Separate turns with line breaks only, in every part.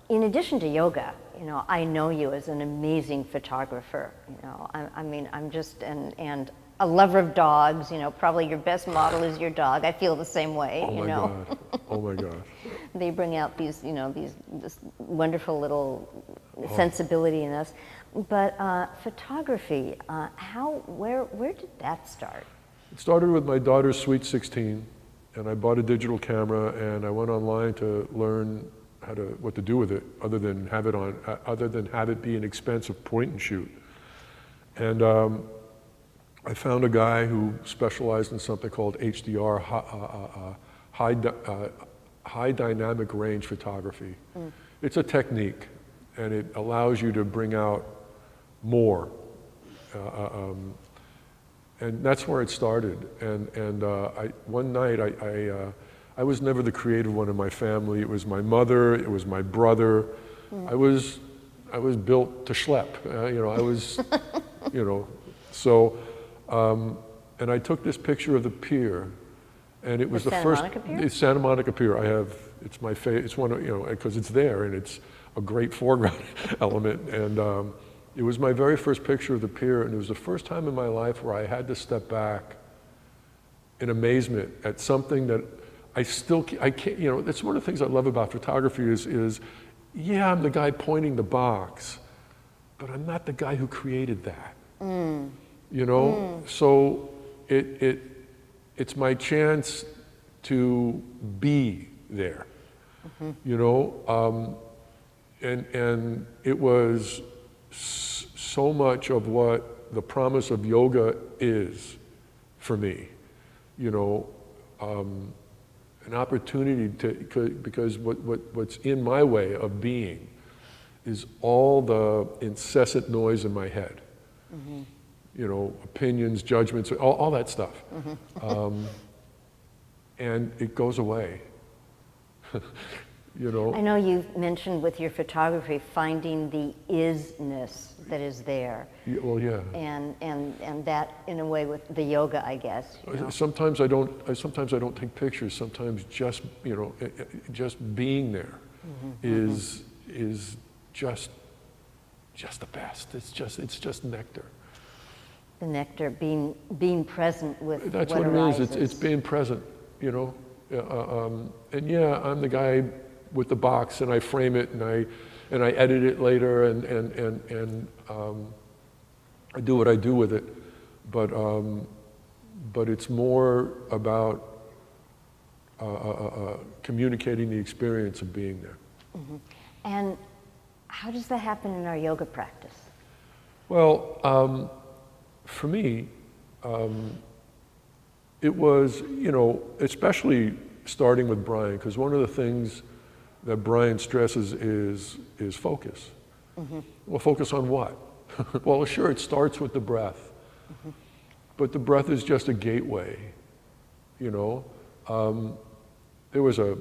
in addition to yoga, I know you as an amazing photographer. I mean, I'm just, and a lover of dogs. Probably your best model is your dog. I feel the same way.
Oh my God! Oh my God!
They bring out these, this wonderful little sensibility in us. But photography, where did that start?
It started with my daughter's Sweet 16, and I bought a digital camera, and I went online to learn what to do with it, other than have it be an expensive point and shoot. And I found a guy who specialized in something called HDR, high dynamic range photography. It's a technique, and it allows you to bring out more. And that's where it started. And one night, I was never the creative one in my family. It was my mother, it was my brother. I was built to schlep. I was, so, and I took this picture of the pier, and it was the first.
Santa Monica Pier?
It's Santa Monica Pier. It's my favorite. It's one of, because it's there and it's a great foreground element. And it was my very first picture of the pier, and it was the first time in my life where I had to step back in amazement at something that I can't, that's one of the things I love about photography is, yeah, I'm the guy pointing the box, but I'm not the guy who created that. So it's my chance to be there, and it was so much of what the promise of yoga is for me, an opportunity because what's in my way of being is all the incessant noise in my head. Opinions, judgments, all that stuff. And it goes away.
I know you've mentioned with your photography finding the isness that is there.
Well, yeah.
And that, in a way, with the yoga, I guess.
Sometimes I don't take pictures. Sometimes just being there is just the best. It's just nectar.
The nectar, being present with
that's
what
it
arises.
is. It's being present. And yeah, I'm the guy with the box, and I frame it, and I edit it later, and I do what I do with it, but it's more about communicating the experience of being there.
And how does that happen in our yoga practice?
Well, for me, it was, especially starting with Brian, because one of the things that Brian stresses is focus. Well, focus on what? Well, sure, it starts with the breath, but the breath is just a gateway. There was we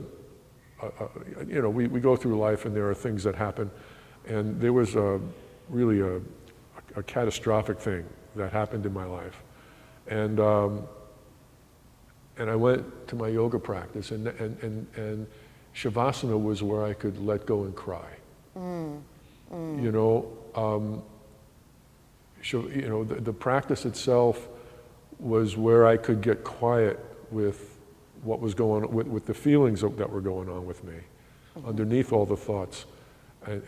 go through life, and there are things that happen, and there was really a catastrophic thing that happened in my life, and I went to my yoga practice, and Shavasana was where I could let go and cry. The practice itself was where I could get quiet with what was going on, with the feelings that were going on with me, underneath all the thoughts, but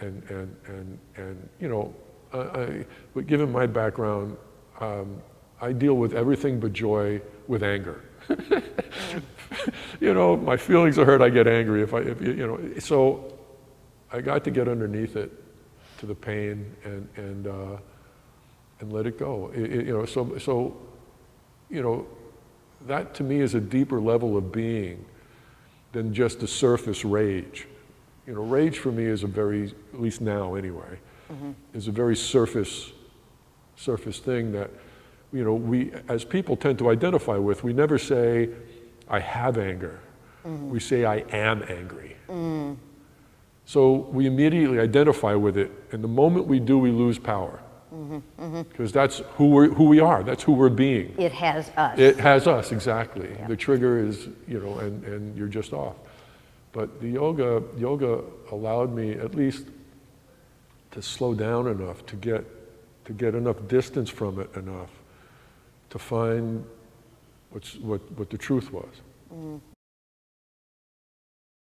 given my background, I deal with everything but joy with anger. My feelings are hurt, I get angry. So I got to get underneath it, to the pain, and let it go. That to me is a deeper level of being than just a surface rage. Rage for me is at least now anyway, is a very surface thing that we as people tend to identify with. We never say, I have anger. We say, I am angry. So we immediately identify with it, and the moment we do, we lose power. Because that's who we are, that's who we're being.
It has us.
It has us, exactly.
Yeah.
The trigger is, and you're just off. But the yoga allowed me at least to slow down enough, to get enough distance from it enough to find what the truth was.